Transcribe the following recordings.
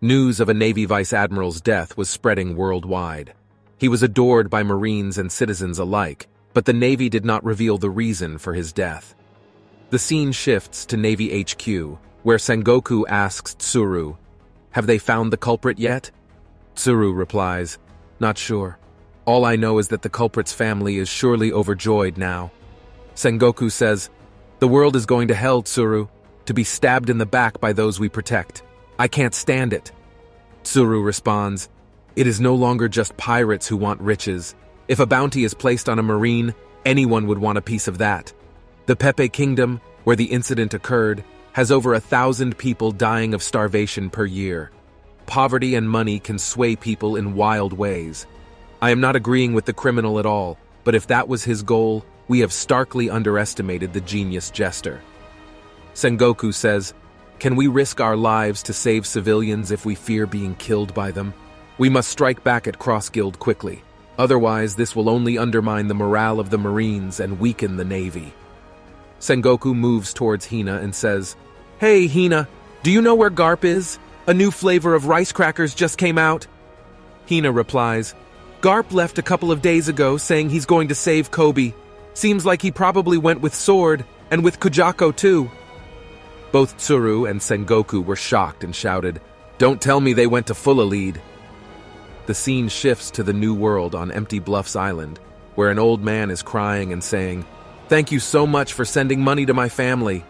News of a Navy Vice Admiral's death was spreading worldwide. He was adored by Marines and citizens alike, but the Navy did not reveal the reason for his death. The scene shifts to Navy HQ, where Sengoku asks Tsuru, "Have they found the culprit yet?" Tsuru replies, "Not sure. All I know is that the culprit's family is surely overjoyed now." Sengoku says, "The world is going to hell, Tsuru, to be stabbed in the back by those we protect. I can't stand it." Tsuru responds, "It is no longer just pirates who want riches. If a bounty is placed on a Marine, anyone would want a piece of that. The Pepe Kingdom, where the incident occurred, has over 1,000 people dying of starvation per year. Poverty and money can sway people in wild ways. I am not agreeing with the criminal at all, but if that was his goal, we have starkly underestimated the genius jester." Sengoku says, "Can we risk our lives to save civilians if we fear being killed by them? We must strike back at Cross Guild quickly. Otherwise, this will only undermine the morale of the Marines and weaken the Navy." Sengoku moves towards Hina and says, "Hey, Hina, do you know where Garp is? A new flavor of rice crackers just came out." Hina replies, "Garp left a couple of days ago saying he's going to save Kobe. Seems like he probably went with Sword, and with Kujako too." Both Tsuru and Sengoku were shocked and shouted, "Don't tell me they went to Fulalide." The scene shifts to the New World on Empty Bluffs Island, where an old man is crying and saying, "Thank you so much for sending money to my family."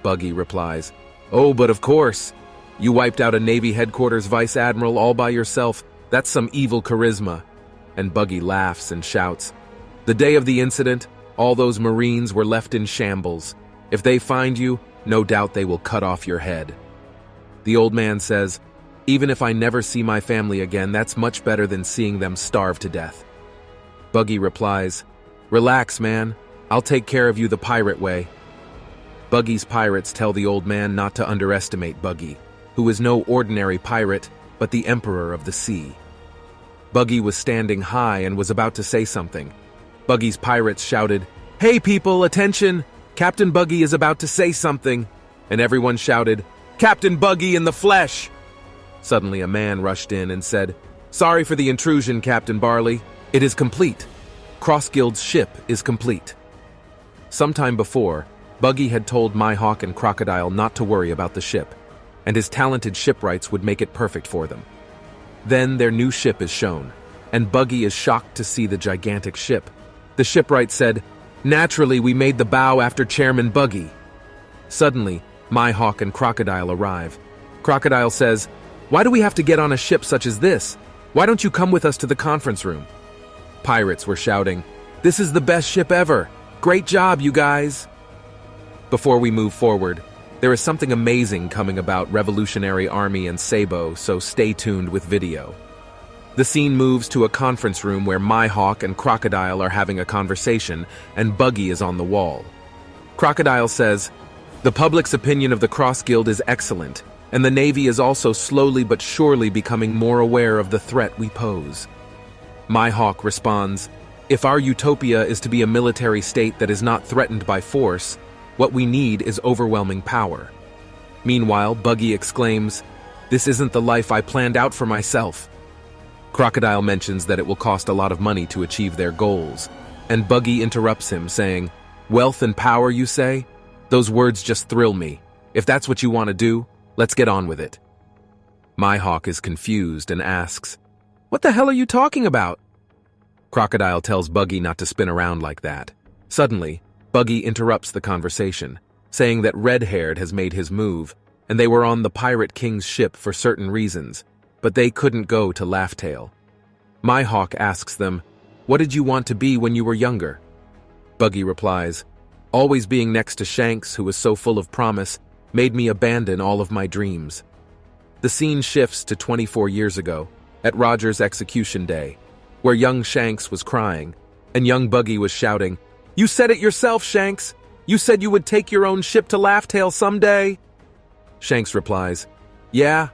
Buggy replies, "Oh, but of course. You wiped out a Navy headquarters vice admiral all by yourself. That's some evil charisma." And Buggy laughs and shouts, "The day of the incident, all those Marines were left in shambles. If they find you, no doubt they will cut off your head." The old man says, "Even if I never see my family again, that's much better than seeing them starve to death." Buggy replies, "Relax, man. I'll take care of you the pirate way." Buggy's pirates tell the old man not to underestimate Buggy, who is no ordinary pirate, but the Emperor of the Sea. Buggy was standing high and was about to say something. Buggy's pirates shouted, "Hey people, attention! Captain Buggy is about to say something," and everyone shouted, "Captain Buggy in the flesh!" Suddenly a man rushed in and said, "Sorry for the intrusion, Captain Barley. It is complete. Cross Guild's ship is complete." Sometime before, Buggy had told Mihawk and Crocodile not to worry about the ship, and his talented shipwrights would make it perfect for them. Then their new ship is shown, and Buggy is shocked to see the gigantic ship. The shipwright said, "Naturally, we made the bow after Chairman Buggy." Suddenly, Mihawk and Crocodile arrive. Crocodile says, "Why do we have to get on a ship such as this? Why don't you come with us to the conference room?" Pirates were shouting, "This is the best ship ever! Great job, you guys!" Before we move forward, there is something amazing coming about Revolutionary Army and Sabo, so stay tuned with video. The scene moves to a conference room where Mihawk and Crocodile are having a conversation, and Buggy is on the wall. Crocodile says, "The public's opinion of the Cross Guild is excellent, and the Navy is also slowly but surely becoming more aware of the threat we pose." Mihawk responds, "If our utopia is to be a military state that is not threatened by force, what we need is overwhelming power." Meanwhile, Buggy exclaims, "This isn't the life I planned out for myself." Crocodile mentions that it will cost a lot of money to achieve their goals, and Buggy interrupts him, saying, "Wealth and power, you say? Those words just thrill me. If that's what you want to do, let's get on with it." Mihawk is confused and asks, "What the hell are you talking about?" Crocodile tells Buggy not to spin around like that. Suddenly, Buggy interrupts the conversation, saying that Red-Haired has made his move, and they were on the Pirate King's ship for certain reasons, but they couldn't go to Laughtail. Mihawk asks them, "What did you want to be when you were younger?" Buggy replies, "Always being next to Shanks, who was so full of promise, made me abandon all of my dreams." The scene shifts to 24 years ago, at Roger's execution day, where young Shanks was crying, and young Buggy was shouting, "You said it yourself, Shanks! You said you would take your own ship to Laughtail someday!" Shanks replies, "Yeah,"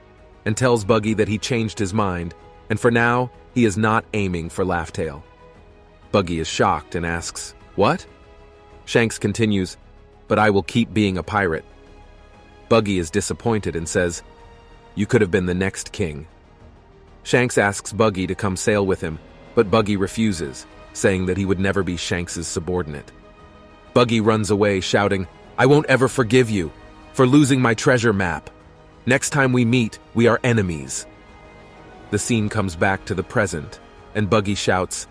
and tells Buggy that he changed his mind, and for now, he is not aiming for Laughtail. Buggy is shocked and asks, "What?" Shanks continues, "But I will keep being a pirate." Buggy is disappointed and says, You could have been the next king. Shanks asks Buggy to come sail with him, but Buggy refuses, saying that he would never be Shanks's subordinate. Buggy runs away, shouting, "I won't ever forgive you for losing my treasure map. Next time we meet, we are enemies." The scene comes back to the present, and Buggy shouts,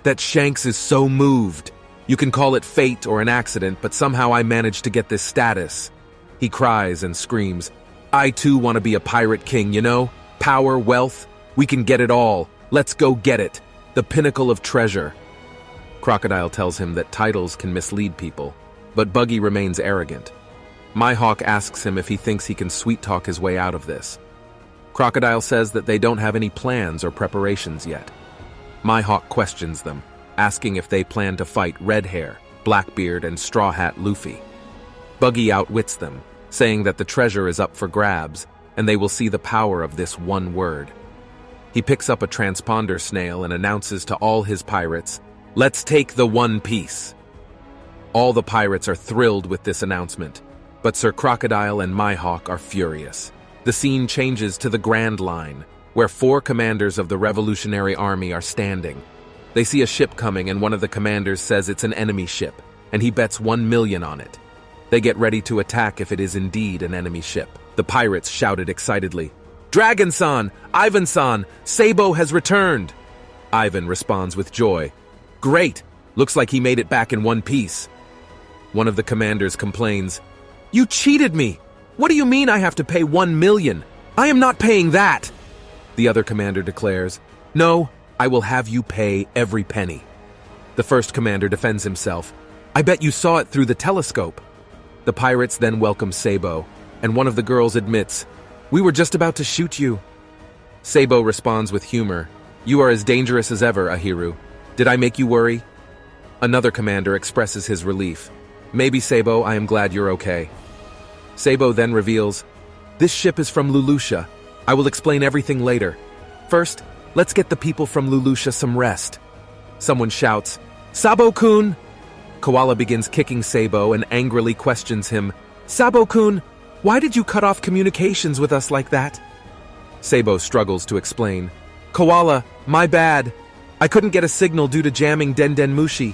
"That Shanks is so moved. You can call it fate or an accident, but somehow I managed to get this status." He cries and screams, "I too want to be a pirate king, you know? Power, wealth, we can get it all. Let's go get it. The pinnacle of treasure." Crocodile tells him that titles can mislead people, but Buggy remains arrogant. Mihawk asks him if he thinks he can sweet-talk his way out of this. Crocodile says that they don't have any plans or preparations yet. Mihawk questions them, asking if they plan to fight Red Hair, Blackbeard, and Straw Hat Luffy. Buggy outwits them, saying that the treasure is up for grabs, and they will see the power of this one word. He picks up a transponder snail and announces to all his pirates, "Let's take the One Piece." All the pirates are thrilled with this announcement, but Sir Crocodile and Mihawk are furious. The scene changes to the Grand Line, where 4 commanders of the Revolutionary Army are standing. They see a ship coming and one of the commanders says it's an enemy ship, and he bets 1 million on it. They get ready to attack if it is indeed an enemy ship. The pirates shouted excitedly, "Dragon-san! Ivan-san! Sabo has returned!" Ivan responds with joy, "Great! Looks like he made it back in one piece." One of the commanders complains, "You cheated me! What do you mean I have to pay 1 million? I am not paying that!" The other commander declares, "No, I will have you pay every penny." The first commander defends himself, "I bet you saw it through the telescope." The pirates then welcome Sabo, and one of the girls admits, "We were just about to shoot you." Sabo responds with humor, "You are as dangerous as ever, Ahiru. Did I make you worry?" Another commander expresses his relief. "Maybe, Sabo, I am glad you're okay." Sabo then reveals, "This ship is from Lulusha. I will explain everything later. First, let's get the people from Lulusha some rest." Someone shouts, "Sabo-kun!" Koala begins kicking Sabo and angrily questions him, "Sabo-kun, why did you cut off communications with us like that?" Sabo struggles to explain, "Koala, my bad. I couldn't get a signal due to jamming Den Mushi.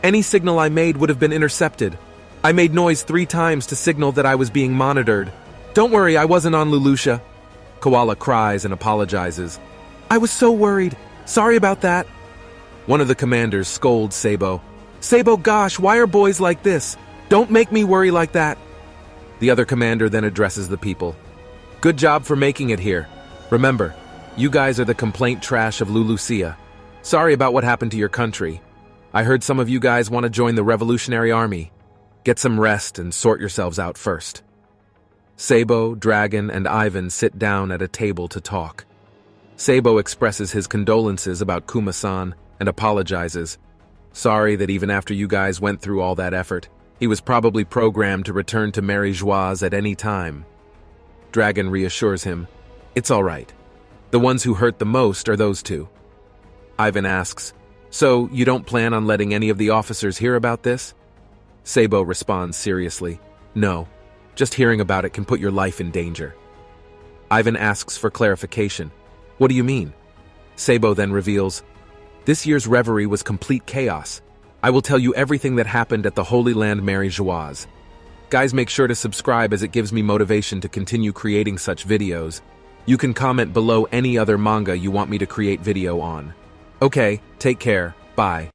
Any signal I made would have been intercepted. I made noise 3 times to signal that I was being monitored. Don't worry, I wasn't on Lulusha." Koala cries and apologizes. "I was so worried. Sorry about that." One of the commanders scolds Sabo. "Sabo, gosh, why are boys like this? Don't make me worry like that." The other commander then addresses the people. "Good job for making it here. Remember, you guys are the complaint trash of Lulusia. Sorry about what happened to your country. I heard some of you guys want to join the Revolutionary Army. Get some rest and sort yourselves out first." Sabo, Dragon, and Ivan sit down at a table to talk. Sabo expresses his condolences about Kuma-san and apologizes. "Sorry that even after you guys went through all that effort, he was probably programmed to return to Mary Joieuse at any time." Dragon reassures him, "It's all right. The ones who hurt the most are those 2. Ivan asks, "So you don't plan on letting any of the officers hear about this?" Sabo responds seriously, "No, just hearing about it can put your life in danger." Ivan asks for clarification. "What do you mean?" Sabo then reveals, "This year's reverie was complete chaos. I will tell you everything that happened at the Holy Land Mary Joieuse. Guys, make sure to subscribe as it gives me motivation to continue creating such videos. You can comment below any other manga you want me to create video on. Okay, take care, bye."